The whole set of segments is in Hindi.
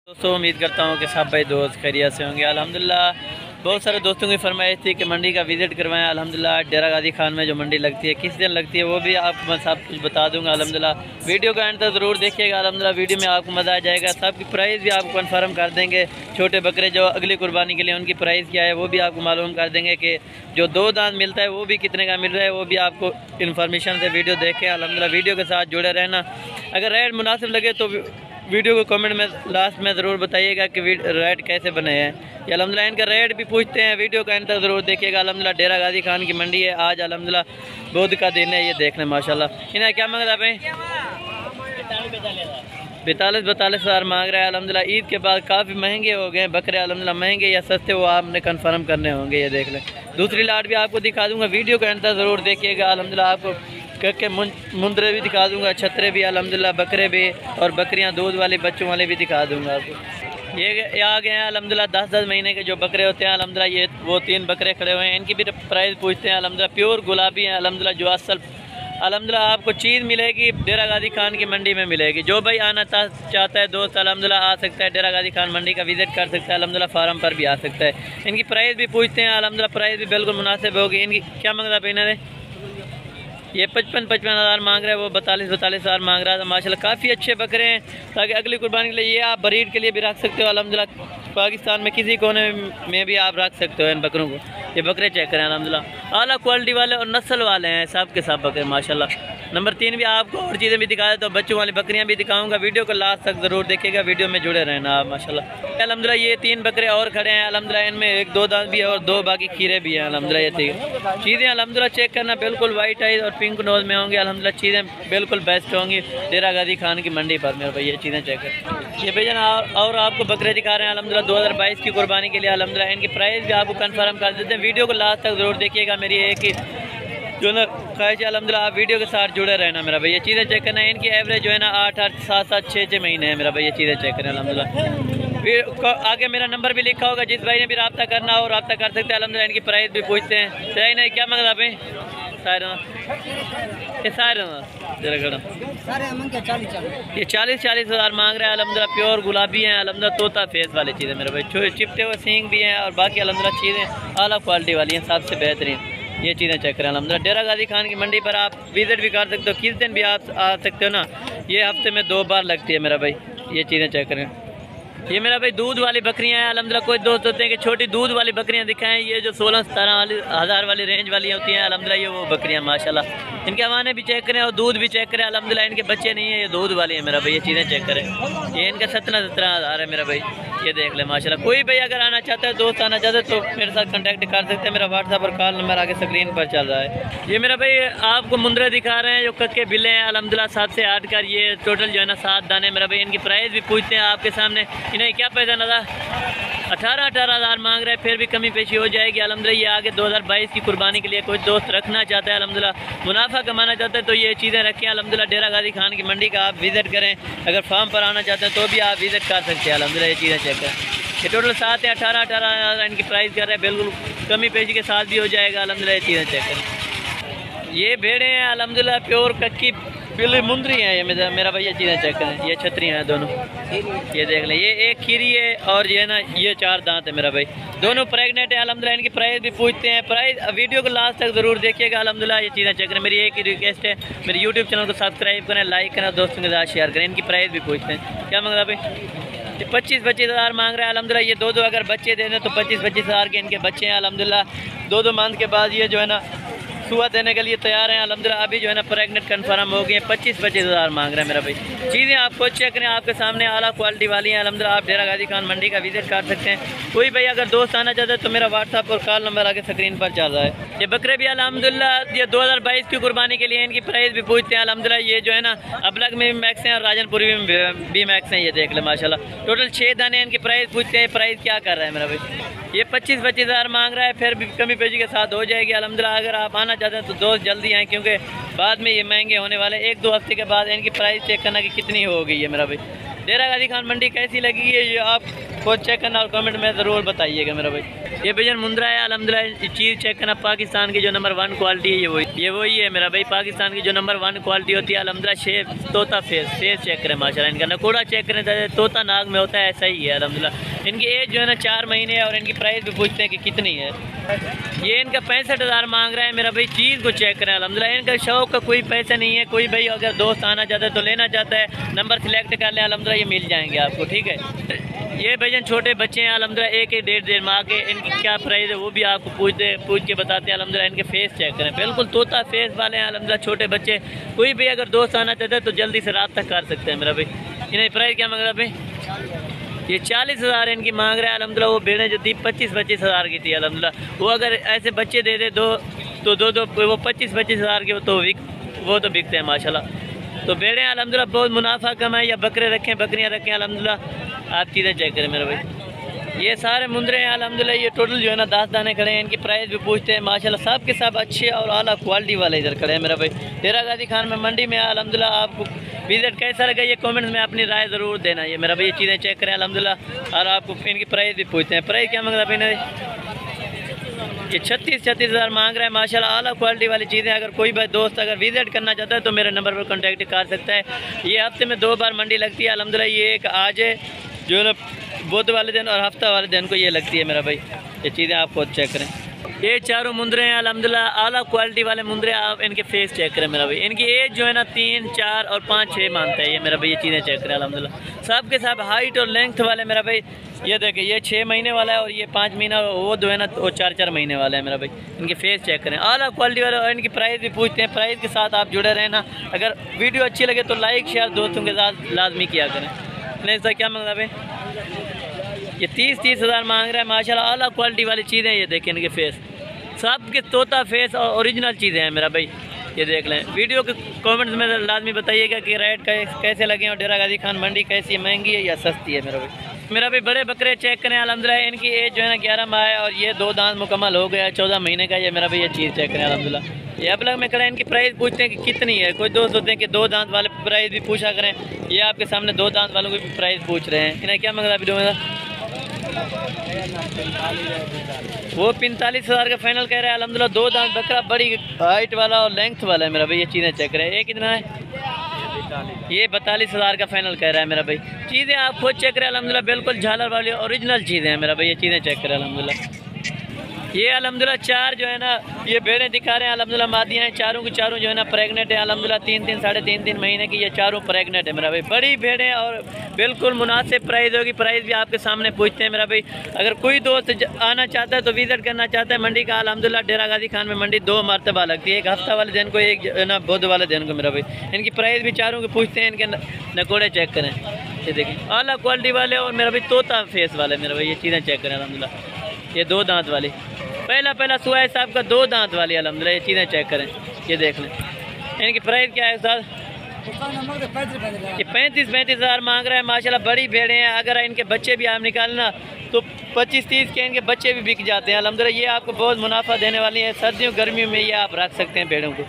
दोस्तों उम्मीद करता हूँ कि सब भाई दोस्त खैरियत से होंगे। अल्हम्दुलिल्लाह बहुत सारे दोस्तों की फरमाइश थी कि मंडी का विज़िट करवाएं। अल्हम्दुलिल्लाह डेरा गाजी खान में जो मंडी लगती है किस दिन लगती है वो भी आपको मैं सब कुछ बता दूंगा। अल्हम्दुलिल्लाह वीडियो का एंड तक ज़रूर देखिएगा। अल्हम्दुलिल्लाह वीडियो में आपको मज़ा आ जाएगा। सबकी प्राइस भी आपको कन्फर्म कर देंगे। छोटे बकरे जो अगली कुर्बानी के लिए उनकी प्राइस क्या है वो भी आपको मालूम कर देंगे कि जो 2 दांत मिलता है वो भी कितने का मिल रहा है वो भी आपको इन्फॉर्मेशन से वीडियो देखें। अल्हम्दुलिल्लाह वीडियो के साथ जुड़े रहना। अगर रेट मुनासिब लगे तो वीडियो को कमेंट में लास्ट में ज़रूर बताइएगा कि रेट कैसे बने हैं। ये अल्हम्दुलिल्लाह इनका रेट भी पूछते हैं। वीडियो का एंड तक ज़रूर देखिएगा। अल्हम्दुलिल्लाह डेरा गाजी खान की मंडी है। आज अल्हम्दुलिल्लाह बुध का दिन है। ये देख लें माशाल्लाह। इन्हें क्या मांग रहा है? 42 हज़ार मांग रहा है। अल्हम्दुलिल्लाह ईद के बाद काफ़ी महंगे हो गए बकरे। अल्हम्दुलिल्लाह महंगे या सस्ते वो आपने कन्फर्म करने होंगे। ये देख लें। दूसरी लाट भी आपको दिखा दूँगा। वीडियो का एंड तक ज़रूर देखिएगा। अल्हम्दुलिल्लाह आपको के मुंदरे भी दिखा दूंगा, छतरे भी, अल्हम्दुलिल्लाह बकरे भी और बकरियां दूध वाले बच्चों वाले भी दिखा दूंगा आपको। ये आ गए हैं अल्हम्दुलिल्लाह 10-10 महीने के जो बकरे होते हैं। अल्हम्दुलिल्लाह ये वो 3 बकरे खड़े हुए हैं। इनकी भी प्राइस पूछते हैं। अल्हम्दुलिल्लाह प्योर गुलाबी हैं। अल्हम्दुलिल्लाह जो असल अल्हम्दुलिल्लाह आपको चीज़ मिलेगी डेरा गाजी खान की मंडी में मिलेगी। जो भाई आना चाहता है दोस्त अल्हम्दुलिल्लाह आ सकता है। डेरा गाजी खान मंडी का विज़िट कर सकता है। अल्हम्दुलिल्लाह फार्म पर भी आ सकता है। इनकी प्राइस भी पूछते हैं। अल्हम्दुलिल्लाह प्राइस भी बिल्कुल मुनासिब होगी। इनकी क्या मांग रहा है इन्होंने? ये 55 हज़ार मांग रहे हैं। वो 42 हज़ार मांग रहा था। माशाल्लाह काफ़ी अच्छे बकरे हैं ताकि अगली कुर्बानी के लिए ये आप ब्रीड के लिए भी रख सकते हो। अल्हम्दुलिल्लाह पाकिस्तान में किसी कोने में भी आप रख सकते हो इन बकरों को। ये बकरे चेक करें अल्हम्दुलिल्लाह आला क्वालिटी वाले और नस्ल वाले हैं सब के सब बकरे माशाल्लाह। नंबर 3 भी आपको और चीज़ें भी दिखा देता हूँ। बच्चों वाली बकरियाँ भी दिखाऊंगा। वीडियो को लास्ट तक ज़रूर देखिएगा। वीडियो में जुड़े रहना आप माशाल्लाह। अल्हम्दुलिल्लाह ये 3 बकरे और खड़े हैं। अल्हम्दुलिल्लाह इनमें 1-2 दांत भी है और 2 बाकी खीरे भी हैं। अल्हम्दुलिल्लाह ये ठीक चीज़ें अल्हम्दुलिल्लाह चेक करना बिल्कुल वाइट आइज और पिंक नोज में होंगे। अल्हम्दुलिल्लाह चीज़ें बिल्कुल बेस्ट होंगी डेरा गाजी खान की मंडी पर मेरे भाई। ये चीज़ें चेक कर। ये भैया और आपको बकरे दिखा रहे हैं अल्हम्दुलिल्लाह 2022 की कुर्बानी के लिए। अल्हम्दुलिल्लाह इनकी प्राइस भी आपको कन्फर्म कर देते हैं। वीडियो को लास्ट तक ज़रूर देखिएगा। मेरी एक ही जो ना ख्वाहिश है अल्हम्दुलिल्लाह आप वीडियो के साथ जुड़े रहना मेरा भाई। ये चीज़ें चेक करना है। इनकी एवरेज जो है ना 8-8, 7-7, 6-6 महीने है मेरा भाई। ये चीज़ें चेक करें अल्हम्दुलिल्लाह। फिर आगे मेरा नंबर भी लिखा होगा। जिस भाई ने भी रब्ता करना हो रब्ता कर सकते हैं। अल्हम्दुलिल्लाह इनकी प्राइस भी पूछते हैं। सही नहीं क्या मांग रहा भाई? ये 40 हज़ार मांग रहा है। अल्हम्दुलिल्लाह प्योर गुलाबी हैं। अल्हम्दुलिल्लाह तोता फेस वाली चीज़ें मेरे भाई। चिपटे हुए सींग भी हैं और बाकी अल्हम्दुलिल्लाह चीज़ें आला क्वालिटी वाली हैं सबसे बेहतरीन। ये चीज़ें चेक करें अल्हम्दुलिल्लाह। डेरा गाजी खान की मंडी पर आप विज़िट भी कर सकते हो। किस दिन भी आप आ सकते हो ना। ये हफ्ते में 2 बार लगती है मेरा भाई। ये चीज़ें चेक करें। ये मेरा भाई दूध वाली बकरियां हैं। अल्हम्दुलिल्लाह कोई दोस्त होते हैं कि छोटी दूध वाली बकरियां दिखाएं। ये जो 16-17 हज़ार वाली रेंज वाली होती हैं अल्हम्दुलिल्लाह ये वो बकरियां माशाल्लाह। इनके हवाने भी चेक करें और दूध भी चेक करें। अल्हम्दुलिल्लाह इनके बच्चे नहीं है ये दूध वाली है मेरा भाई। ये चीज़ें चेक करें। ये इनका 17 हज़ार है मेरा भाई। ये देख ले माशाल्लाह। कोई भाई अगर आना चाहता है दोस्त आना चाहता है तो मेरे साथ कांटेक्ट कर सकते हैं। मेरा व्हाट्सएप और कॉल नंबर आगे स्क्रीन पर चल रहा है। ये मेरा भाई आपको मुंदरे दिखा रहे हैं जो कक्के बिल्ले हैं। अल्हम्दुलिल्लाह 7 से 8 कर ये टोटल जो है ना 7 दाने मेरा भाई। इनकी प्राइस भी पूछते हैं आपके सामने। इन्हें क्या पैसा नज़र 18 हज़ार मांग रहे हैं। फिर भी कमी पेशी हो जाएगी अल्हम्दुलिल्लाह। ये आगे 2022 की कुर्बानी के लिए कोई दोस्त रखना चाहता है अल्हम्दुलिल्लाह मुनाफा कमाना चाहता है तो ये चीज़ें रखें अल्हम्दुलिल्लाह। डेरा गाजी खान की मंडी का आप विज़िट करें। अगर फार्म पर आना चाहते हैं तो भी आप विज़िट कर सकते हैं अल्हम्दुलिल्लाह। ये चीज़ें चेक करें। ये टोटल 7 या 18 हज़ार इनकी प्राइस कर रहे हैं। बिल्कुल कमी पेशी के साथ भी हो जाएगा अल्हम्दुलिल्लाह। ये चीज़ें चेक करें। ये भेड़ें हैं अल्हम्दुलिल्लाह प्योर कक्की बिल्ली मुंदरी है। ये मेरा भाई ये चीज़ें चेक करें। ये छतरी हैं दोनों। ये देख लें। ये एक खीरी है और ये ना ये 4 दांत है मेरा भाई। दोनों प्रेगनेंट है अल्हम्दुलिल्लाह। इनकी प्राइस भी पूछते हैं। प्राइस वीडियो को लास्ट तक ज़रूर देखिएगा अल्हम्दुलिल्लाह। ये चीज़ें चेक करें। मेरी एक ही रिक्वेस्ट है मेरे यूट्यूब चैनल को सब्सक्राइब करें, लाइक करें, दोस्तों के साथ शेयर करें। इनकी प्राइस भी पूछते हैं। क्या मांग रहा भाई? ये 25 हज़ार मांग रहा है अल्हम्दुलिल्लाह। ये 2 अगर बच्चे दे दें तो 25 हज़ार के इनके बच्चे हैं अल्हम्दुलिल्लाह। 2 मंथ के बाद ये जो है ना सुबह देने के लिए तैयार हैं अल्हम्दुलिल्लाह। अभी जो है ना प्रेगनेंट कन्फर्म हो गई है। 25 हज़ार मांग रहे हैं मेरा भाई। चीज़ें आप खुद चेक करें। आपके सामने आला क्वालिटी वाली हैं अल्हम्दुलिल्लाह। आप डेरा गाजी खान मंडी का विज़िट कर सकते हैं। कोई भाई अगर दोस्त आना चाहते हैं तो मेरा व्हाट्सएप और कॉल नंबर आगे स्क्रीन पर चल रहा है। ये बकरे भी अल्हम्दुलिल्लाह ये 2022 की कुर्बानी के लिए इनकी प्राइस भी पूछते हैं अल्हम्दुलिल्लाह। ये जो है ना अबलग में भी मैक्स हैं और राजनपुरी में भी मैक्स हैं। ये देख ले माशाल्लाह। टोटल 6 दाने इनकी प्राइस पूछते हैं। प्राइस क्या कर रहा है मेरा भाई? ये 25 हज़ार मांग रहा है। फिर भी कमी पेशी के साथ हो जाएगी अल्हम्दुलिल्लाह। अगर आप आना चाहते हैं तो दोस्त जल्दी आएँ क्योंकि बाद में ये महंगे होने वाले। 1-2 हफ्ते के बाद इनकी प्राइस चेक करना कि कितनी हो गई है मेरा भाई। डेरा गाजी खान मंडी कैसी लगी है ये आप खुद चेक करना और कमेंट में ज़रूर बताइएगा मेरा भाई। ये भैया मुंद्रा है अल्हम्दुलिल्लाह, चीज़ चेक करना। पाकिस्तान की जो नंबर 1 क्वालिटी है ये वही है मेरा भाई। पाकिस्तान की जो नंबर 1 क्वालिटी होती है अल्हम्दुलिल्लाह। शेप तोता फेस चेक करें माशाल्लाह। इनका नकोड़ा चेक करें, तोता नाग में होता है, ऐसा ही है अल्हम्दुलिल्लाह। इनकी एज जो है ना 4 महीने है और इनकी प्राइस भी पूछते हैं कि कितनी है। ये इनका 65,000 मांग रहा है मेरा भाई। चीज़ को चेक करें अल्हम्दुलिल्लाह। इनका शौक का कोई पैसा नहीं है। कोई भाई अगर दोस्त आना चाहता है तो लेना चाहता है, नंबर सिलेक्ट कर लें अल्हम्दुलिल्लाह, ये मिल जाएंगे आपको, ठीक है। ये भैया छोटे बच्चे हैं अल्हम्दुलिल्लाह, 1-1 माह के। इनकी क्या प्राइस है वो भी आपको पूछ के बताते हैं अल्हम्दुलिल्लाह। इनके फेस चेक करें, बिल्कुल तोता फेस वाले हैं अल्हम्दुलिल्लाह, छोटे बच्चे। कोई भी अगर दोस्त आना चाहता है तो जल्दी से रब्ता कर सकते हैं मेरा भाई। इन्हें प्राइस क्या मांग रहा है भाई? ये 40,000 इनकी मांग रहा है अल्हम्दुलिल्लाह। वो भेड़ें जो थी 25,000 की थी अल्हम्दुलिल्लाह। वो अगर ऐसे बच्चे दे दे दो वो 25,000 के वो तो बिकते हैं माशाल्लाह। तो भेड़ें अल्हम्दुलिल्लाह बहुत मुनाफा कमाएं, या बकरे रखें, बकरियां रखें अल्हम्दुलिल्लाह। आप चीज़ें चेक करें मेरा भाई। ये सारे मुंद्रे हैं अल्हम्दुलिल्लाह। ये टोटल जो है ना 10 दाने खड़े हैं। इनकी प्राइस भी पूछते हैं माशाल्लाह। सब के सब अच्छे और आला क्वालिटी वाले इधर खड़े हैं मेरा भाई। डेरा गाजी खान में मंडी में अल्हम्दुलिल्लाह। आपको विजिट कैसा लगा ये कमेंट्स में अपनी राय ज़रूर देना। ये मेरा भाई ये चीज़ें चेक करें अल्हम्दुलिल्लाह। और आपको इनकी प्राइस भी पूछते हैं। प्राइस क्या मांग रहा है भाई? ये 36,000 मांग रहा है माशाल्लाह। आला क्वालिटी वाली चीज़ें। अगर कोई भाई दोस्त अगर विजिट करना चाहता है तो मेरे नंबर पर कॉन्टैक्ट कर सकता है। ये हफ्ते में 2 बार मंडी लगती है अल्हम्दुलिल्लाह। ये एक आज है जो है ना बुध वाले दिन, और हफ्ता वाले दिन को ये लगती है मेरा भाई। ये चीज़ें आप खुद चेक करें। ये चारों मुंद्रे हैं अल्हम्दुलिल्लाह, आला क्वालिटी वाले मुंद्रे। आप इनके फेस चेक करें मेरा भाई। इनकी एज जो है ना 3, 4 और 5, 6 मानता है ये मेरा भाई। ये चीज़ें चेक करें अल्हम्दुलिल्लाह। सब के सब हाइट और लेंथ वाले मेरा भाई। ये देखिए ये 6 महीने वाला है और ये 5 महीना, वो जो है ना वो 4-4 महीने वाला है मेरा भाई। इनके फेस चेक करें, आला क्वालिटी वाले। और इनकी प्राइस भी पूछते हैं। प्राइस के साथ आप जुड़े रहना। अगर वीडियो अच्छी लगे तो लाइक शेयर दोस्तों के साथ लाजमी किया करें। नहीं सर क्या मांग रहा भाई? ये 30,000 मांग रहा है माशाल्लाह। आला क्वालिटी वाली चीज़ें। ये देखें इनके फेस, सब के तोता फेस और ओरिजिनल चीज़ें हैं मेरा भाई। ये देख लें। वीडियो के कमेंट्स में लाजमी बताइएगा कि रेट कैसे लगे और डेरा गाजी खान मंडी कैसी है, महंगी है या सस्ती है मेरा भाई। मेरा भाई बड़े बकरे चेक करें अल्हम्दुलिल्लाह। इनकी एज जो है ना 11 माह है और ये 2 दांत मुकम्मल हो गया, 14 महीने का। ये मेरा भाई ये चीज़ चेक करें अल्हम्दुलिल्लाह। ये अब लग में खड़ा है। इनकी प्राइस पूछते हैं कि कितनी है। कोई दोस्त होते हैं कि 2 दांत वाले प्राइस भी पूछा करें। ये आपके सामने 2 दांत वालों की भी प्राइस पूछ रहे हैं। इन्हें क्या मंगा वीडियो में? वो 45,000 का फाइनल कह रहा है अल्हम्दुलिल्लाह। 2 दांत बकरा, बड़ी हाइट वाला और लेंथ वाला है मेरा भाई। ये चीज़ें चेक करें। ये कितना है? ये 42,000 का फाइनल कह रहा है मेरा भाई। चीज़ें आप खुद चेक करें अल्हम्दुलिल्लाह। बिल्कुल झालर वाली ओरिजिनल चीज़ें हैं मेरा भाई। ये चीज़ें चेक करें अल्हम्दुलिल्लाह। ये अल्हम्दुलिल्लाह 4 जो है ना ये भेड़ें दिखा रहे हैं अल्हम्दुलिल्लाह। मादियाँ हैं चारों की चारों जो है ना प्रेग्नेंट है अल्हम्दुलिल्लाह। 3-3 साढ़े 3 महीने की ये चारों प्रेग्नेंट है मेरा भाई। बड़ी भेड़ें और बिल्कुल मुनासिब प्राइस होगी। प्राइस भी आपके सामने पूछते हैं मेरा भाई। अगर कोई दोस्त आना चाहता है तो विजिट करना चाहता है मंडी का अल्हम्दुलिल्लाह। डेरा गाजी खान में मंडी 2 मरतबा लगती है, एक हफ्ता वाले दिन को, एक ना बुध वाले दिन को मेरा भाई। इनकी प्राइस भी चारों की पूछते हैं। इनके नकोड़े चेक करें। ये देखिए आला क्वालिटी वाले और मेरा भाई तोता फेस वाले मेरा भाई। ये चीज़ें चेक करें अल्हम्दुलिल्लाह। ये 2 दांत वाली, पहला सुहाय साहब का 2 दांत वाली अल्हम्दुलिल्लाह। ये चीज़ें चेक करें। ये देख लें। इनकी प्राइस क्या है उस्ताद? ये 35,000 मांग रहा है माशाल्लाह। बड़ी भेड़ें हैं। अगर इनके बच्चे भी आप निकालना तो 25-30 के इनके बच्चे भी बिक जाते हैं अल्हम्दुलिल्लाह। ये आपको बहुत मुनाफा देने वाली है। सर्दियों गर्मियों में ये आप रख सकते हैं भेड़ों को।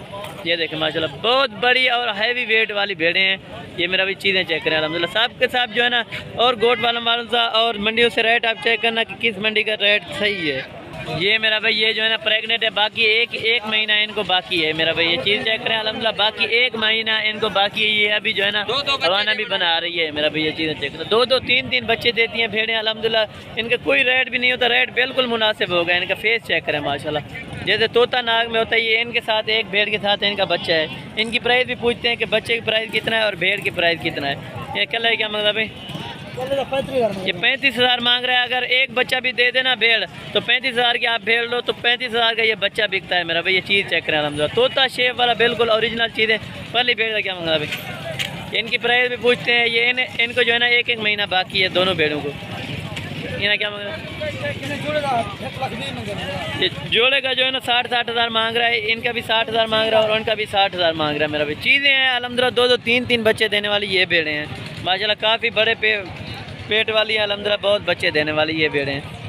ये देखें माशाल्लाह बहुत बड़ी और हैवी वेट वाली भेड़ें हैं। ये मेरा भी चीज़ें चेक करें अल्हम्दुलिल्लाह। सब के साथ जो है ना और गोट वालों सा और मंडियों से रेट आप चेक करना कि किस मंडी का रेट सही है। ये मेरा भाई ये जो है ना प्रेग्नेंट है। बाकी एक महीना इनको बाकी है मेरा भाई। ये चीज़ चेक करें अल्हम्दुलिल्लाह। बाकी 1 महीना इनको बाकी है। ये अभी जो है ना हवाना भी बना रही है मेरा भाई। ये चीज़ें चेक करें। 2-2, 3-3 बच्चे देती हैं भेड़ें अल्हम्दुलिल्लाह। इनका कोई रेट भी नहीं होता। रेट बिल्कुल मुनासिब होगा। इनका फेस चेक करें माशाल्लाह। जैसे तोता नाग में होता है ये इनके साथ एक भेड़ के साथ इनका बच्चा है। इनकी प्राइस भी पूछते हैं कि बच्चे की प्राइस कितना है और भेड़ की प्राइस कितना है। ये कल है क्या मतलब भाई? ये 35,000 मांग रहा है। अगर एक बच्चा भी दे देना भेड़ तो 35,000 की आप भेड़ लो तो 35,000 का ये बच्चा बिकता है मेरा भाई। ये चीज़ चेक करें अल्हम्दुलिल्लाह। तोता शेप वाला बिल्कुल ओरिजिनल चीज़ें। पहली भेड़ का क्या मांग रहा है भाई? इनकी प्राइस भी पूछते हैं। ये इनको जो है ना 1-1 महीना बाकी है दोनों भेड़ों को। इन्हें क्या मांग रहा है? ये जोड़े का जो है ना 60,000 मांग रहा है। इनका भी 60,000 मांग रहा है और उनका भी 60,000 मांग रहा है मेरा भाई। चीज़ें हैं अल्हम्दुलिल्लाह। 2-2, 3-3 बच्चे देने वाली ये भेड़ें हैं माशाल्लाह। काफ़ी बड़े पेट वाली है अल्हम्दुलिल्लाह। बहुत बच्चे देने वाली ये भेड़ें हैं।